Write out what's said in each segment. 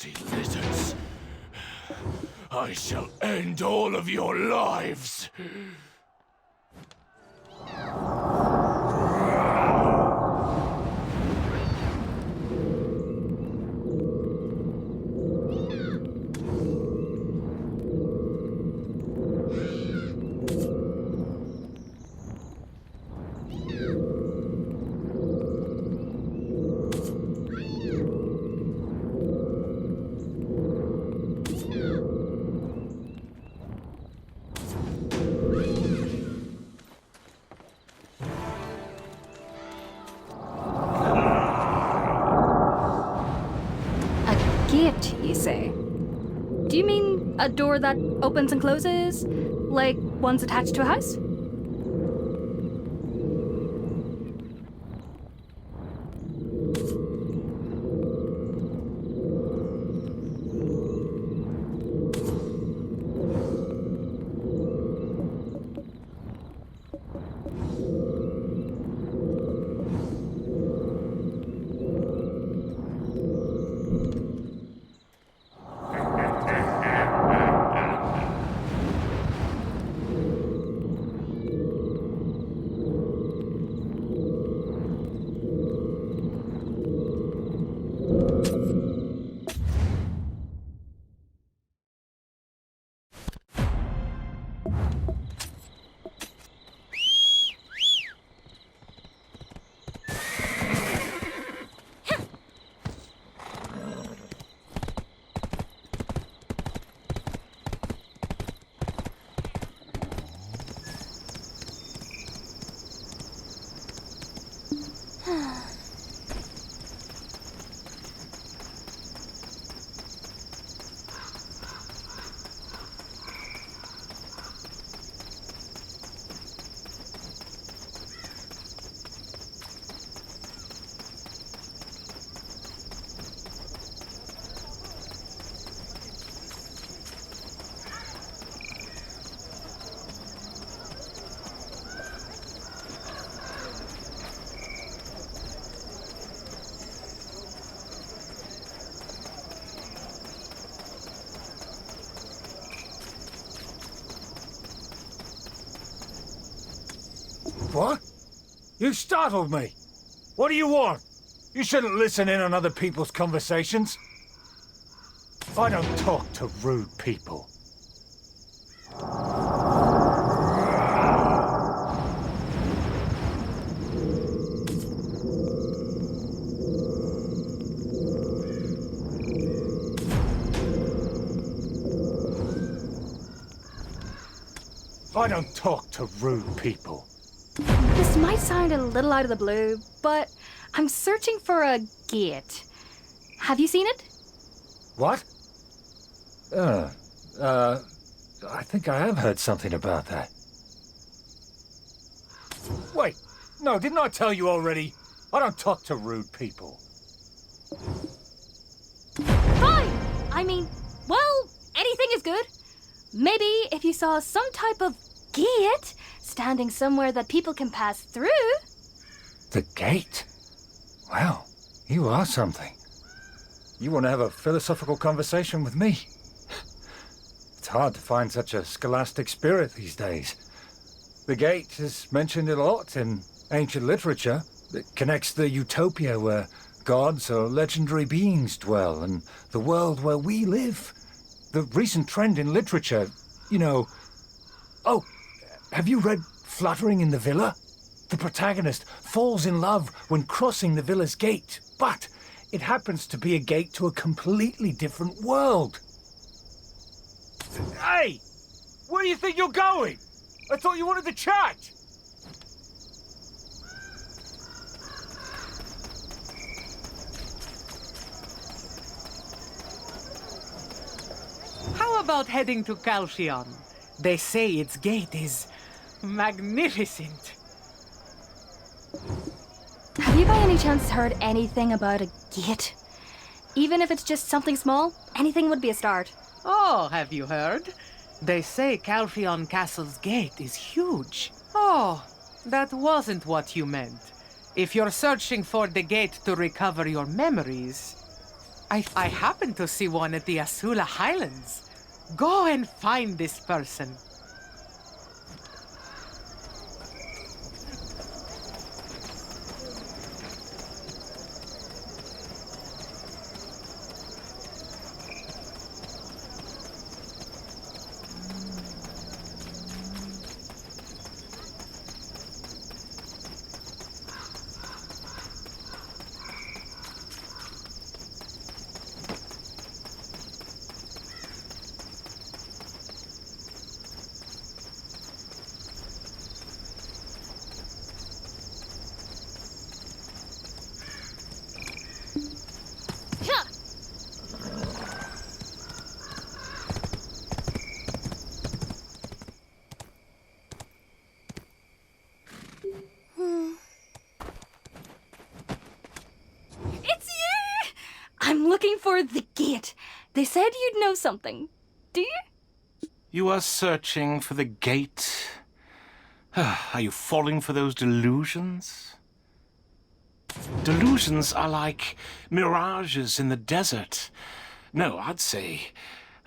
Nasty lizards. I shall end all of your lives. You say? Do you mean a door that opens and closes? Like one's attached to a house? What? You startled me. What do you want? You shouldn't listen in on other people's conversations. I don't talk to rude people. I don't talk to rude people. This might sound a little out of the blue, but I'm searching for a gate. Have you seen it? What? I think I have heard something about that. Wait, no, didn't I tell you already? I don't talk to rude people. Fine! I mean, well, anything is good. Maybe if you saw some type of gate standing somewhere that people can pass through. The gate? Well, you are something. You want to have a philosophical conversation with me? It's hard to find such a scholastic spirit these days. The gate is mentioned a lot in ancient literature. It connects the utopia where gods or legendary beings dwell and the world where we live. The recent trend in literature, you know... Oh, have you read Fluttering in the Villa? The protagonist falls in love when crossing the villa's gate, but it happens to be a gate to a completely different world. Hey! Where do you think you're going? I thought you wanted to chat! How about heading to Calcion? They say its gate is magnificent. Have you by any chance heard anything about a gate? Even if it's just something small, anything would be a start. Oh, have you heard? They say Calcion Castle's gate is huge. Oh, that wasn't what you meant. If you're searching for the gate to recover your memories, I happened to see one at the Asula Highlands. Go and find this person. I'm looking for the gate. They said you'd know something. Do you? You are searching for the gate? Are you falling for those delusions? Delusions are like mirages in the desert. No, I'd say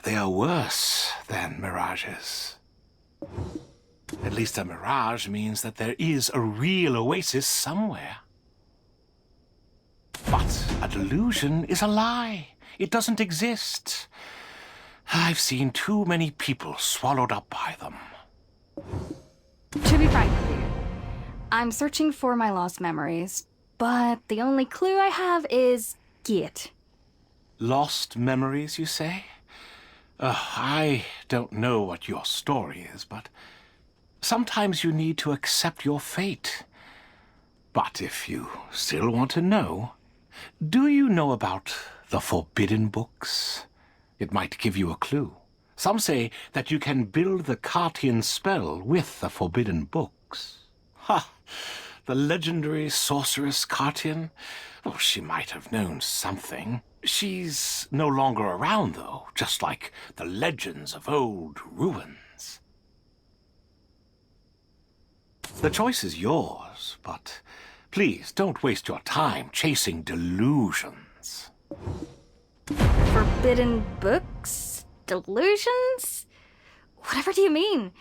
they are worse than mirages. At least a mirage means that there is a real oasis somewhere. But a delusion is a lie. It doesn't exist. I've seen too many people swallowed up by them. To be frank with you, I'm searching for my lost memories, but the only clue I have is gate. Lost memories, you say? I don't know what your story is, but sometimes you need to accept your fate. But if you still want to know, do you know about the forbidden books? It might give you a clue. Some say that you can build the Cartian spell with the forbidden books. Ha! The legendary sorceress Cartian? Oh, she might have known something. She's no longer around, though, just like the legends of old ruins. The choice is yours, but please don't waste your time chasing delusions. Forbidden books? Delusions? Whatever do you mean?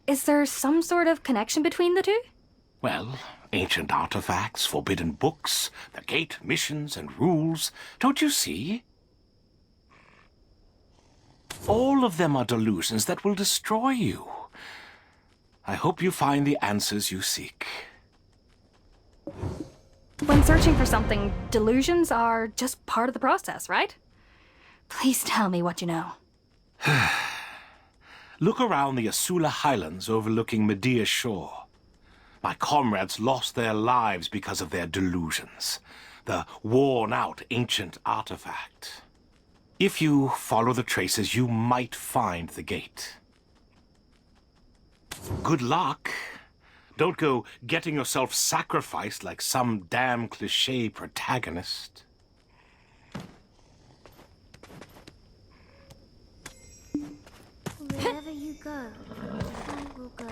Is there some sort of connection between the two? Well, ancient artifacts, forbidden books, the gate missions and rules. Don't you see? All of them are delusions that will destroy you. I hope you find the answers you seek. When searching for something, delusions are just part of the process, right? Please tell me what you know. Look around the Asula Highlands overlooking Medea's shore. My comrades lost their lives because of their delusions. The worn-out ancient artifact. If you follow the traces, you might find the gate. Good luck. Don't go getting yourself sacrificed like some damn cliché protagonist. Wherever you go, I will go.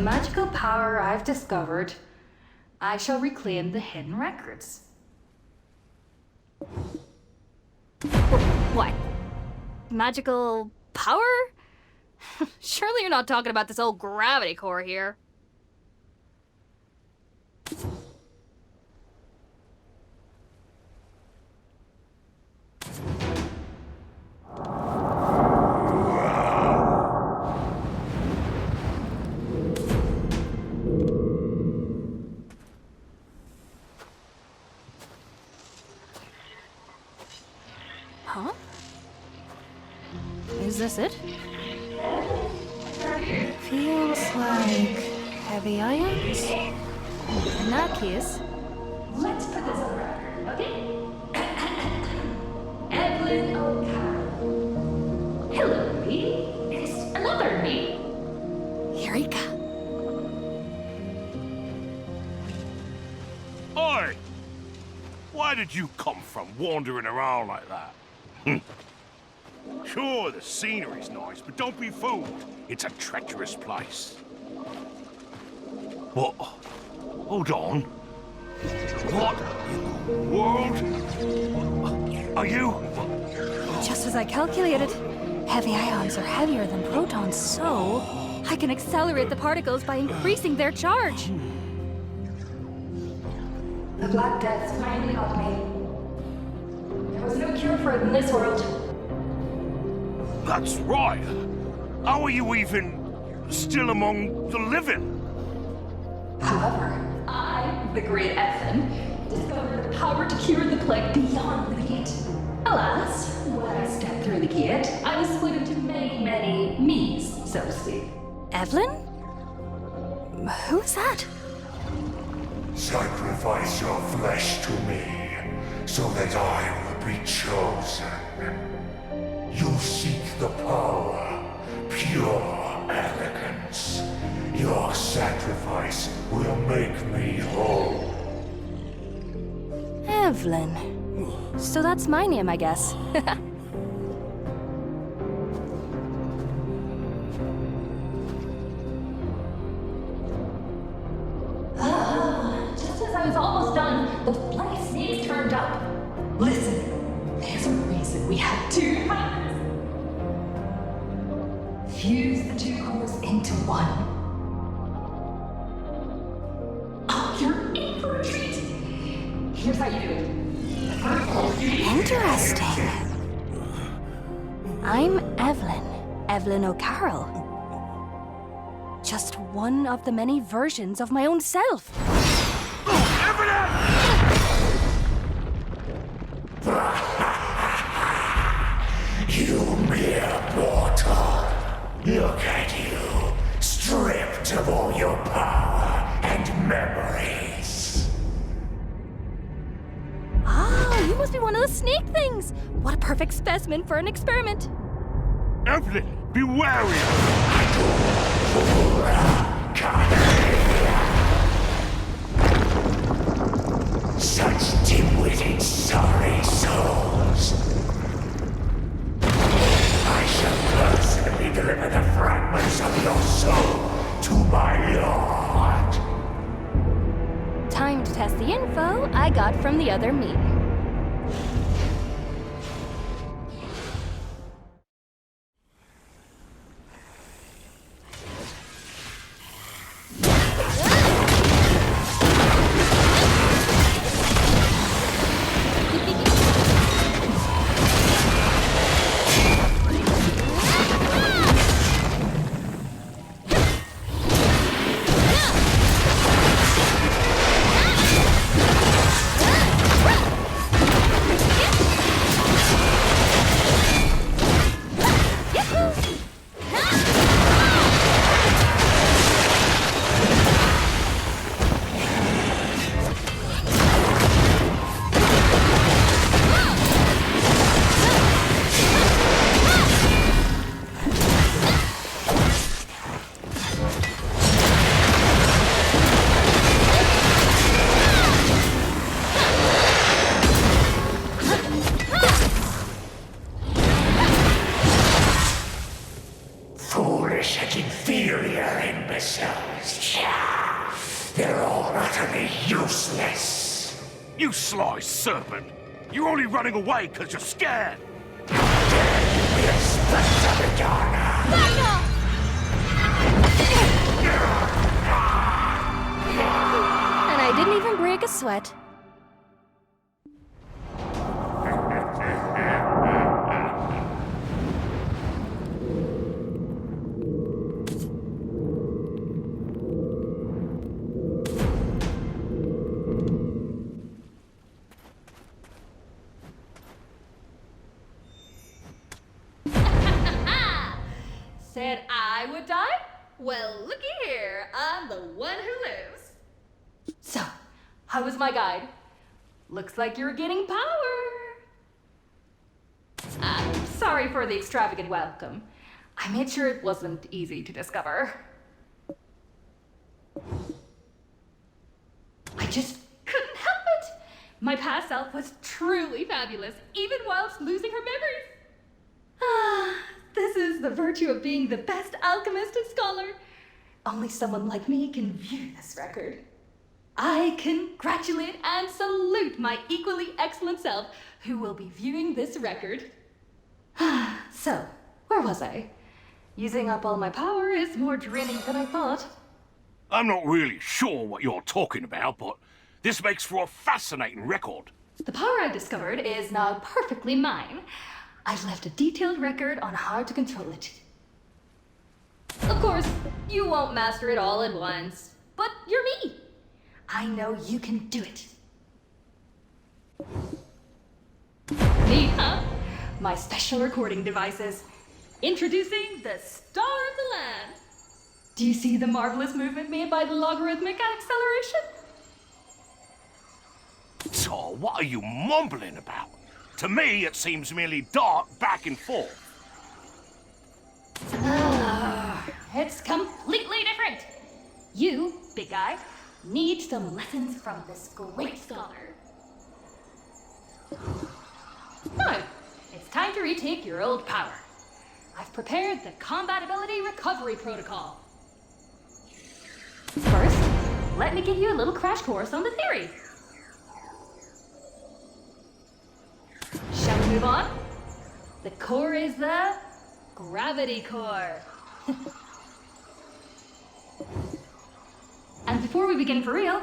magical power I've discovered, I shall reclaim the hidden records. What? Magical power? Surely you're not talking about this old gravity core here. Huh? Is this it? Feels like heavy ions. In that case, let's put this on record, okay? Evelyn O'Carroll. Hello, me. It's another me. Eureka. Oi! Why did you come from wandering around like that? Sure, the scenery's nice, but don't be fooled. It's a treacherous place. What? Hold on. What in the world? Are you? Just as I calculated, heavy ions are heavier than protons, so I can accelerate the particles by increasing their charge. The Black Death finally got me. There was no cure for it in this world. That's right. How are you even still among the living? However, I, the great Evelyn, discovered the power to cure the plague beyond the gate. Alas, when I stepped through the gate, I was split into many, many me's, so to speak. Evelyn? Who's that? Sacrifice your flesh to me, so that I will be chosen. You seek the power, pure elegance. Your sacrifice will make me whole. Evelyn. So that's my name, I guess. Just as I was almost done, the bloody snakes turned up. Listen, there's a reason we have two hands. Fuse the two cores into one. Oh, you're in for a treat. Here's how you do it. Interesting. I'm Evelyn O'Carroll. Just one of the many versions of my own self. You mere mortal. Look at you, stripped of all your power and memories. Ah, you must be one of the snake things. What a perfect specimen for an experiment. Evelyn, be wary! Such dim-witted, sorry souls. I shall personally deliver the fragments of your soul to my lord. Time to test the info I got from the other me. They're all utterly useless. You sly serpent! You're only running away because you're scared! We expect to be done. And I didn't even break a sweat. Said I would die? Well, looky here. I'm the one who lives. So, how was my guide? Looks like you're getting power. I'm sorry for the extravagant welcome. I made sure it wasn't easy to discover. I just couldn't help it. My past self was truly fabulous, even whilst losing her memories. Ah, this is the virtue of being the best alchemist and scholar. Only someone like me can view this record. I congratulate and salute my equally excellent self, who will be viewing this record. So, where was I? Using up all my power is more draining than I thought. I'm not really sure what you're talking about, but this makes for a fascinating record. The power I've discovered is now perfectly mine. I've left a detailed record on how to control it. Of course, you won't master it all at once, but you're me. I know you can do it. Neat, huh? My special recording devices. Introducing the Star of the Land. Do you see the marvelous movement made by the logarithmic acceleration? So, what are you mumbling about? To me, it seems merely dart back and forth. It's completely different. You, big guy, need some lessons from this great scholar. Now, it's time to retake your old power. I've prepared the Combatability Recovery Protocol. First, let me give you a little crash course on the theory. Shall we move on? The core is the gravity core. And before we begin for real,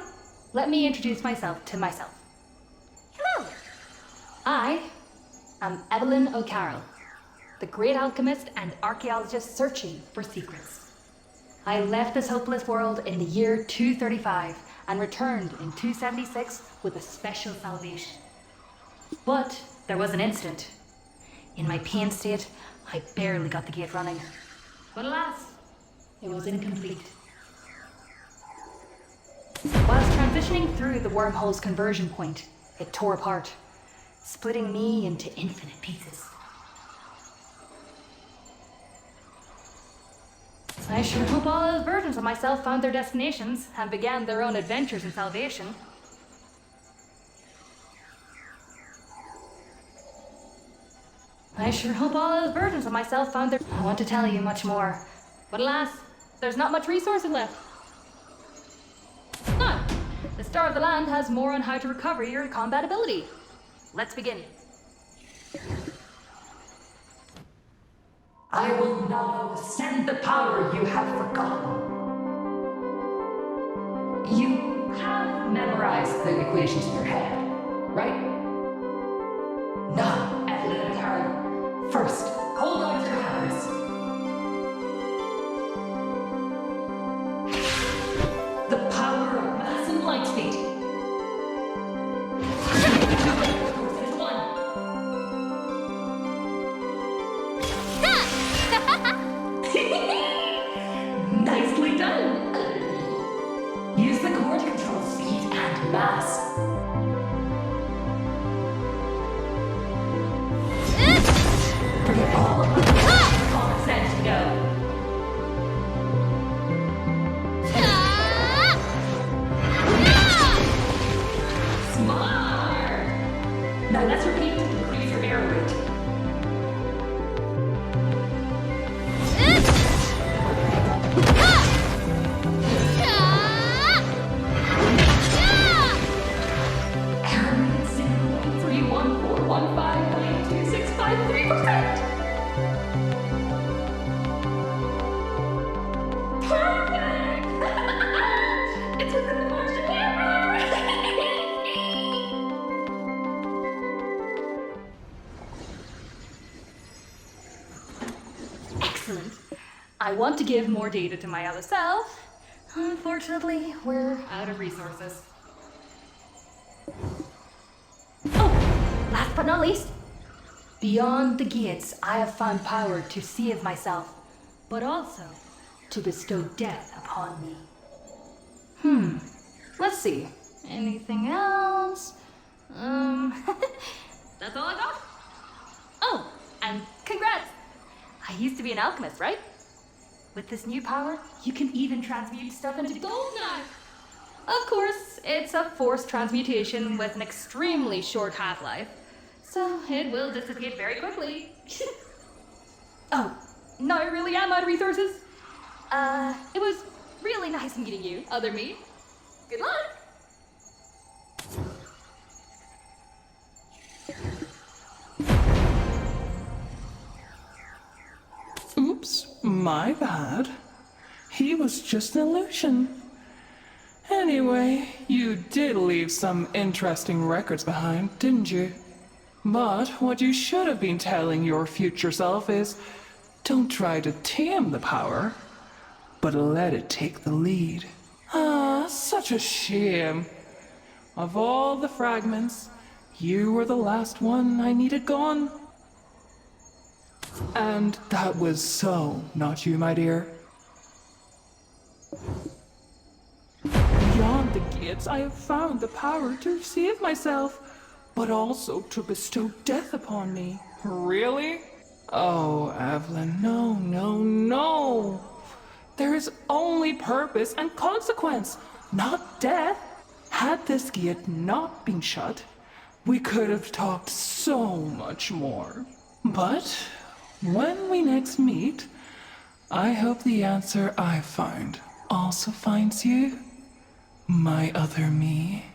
let me introduce myself to myself. Hello! I am Evelyn O'Carroll, the great alchemist and archaeologist searching for secrets. I left this hopeless world in the year 235 and returned in 276 with a special salvation. But there was an incident. In my pain state, I barely got the gate running. But alas, it was incomplete. Whilst transitioning through the wormhole's conversion point, it tore apart, splitting me into infinite pieces. I sure hope all those versions of myself found their destinations and began their own adventures in salvation. I sure hope all those versions of myself found their... I want to tell you much more, but alas, there's not much resources left. Now, the Star of the Land has more on how to recover your combatability. Let's begin. I will now send the power you have forgotten. You have memorized the equations in your head, right? Now, Evelyn and Karen, first, hold on to your hands. The power of mass and light speed. Nicely done. Use the core to control speed and mass. Forget I want to give more data to my other self. Unfortunately, we're out of resources. Oh, last but not least. Beyond the gates, I have found power to save myself, but also to bestow death upon me. Let's see. Anything else? That's all I got. Oh, and congrats! I used to be an alchemist, right? With this new power, you can even transmute stuff into gold now. Of course, it's a forced transmutation with an extremely short half-life, so it will dissipate very quickly. Oh, now I really am out of resources. It was really nice meeting you, other me. Good luck! Oops, my bad. He was just an illusion. Anyway, you did leave some interesting records behind, didn't you? But what you should have been telling your future self is, don't try to tame the power, but let it take the lead. Ah, such a shame. Of all the fragments, you were the last one I needed gone. And that was so not you, my dear. Beyond the gates, I have found the power to save myself, but also to bestow death upon me. Really? Oh, Evelyn, no, no, no. There is only purpose and consequence, not death. Had this gate not been shut, we could have talked so much more. But when we next meet, I hope the answer I find also finds you, my other me.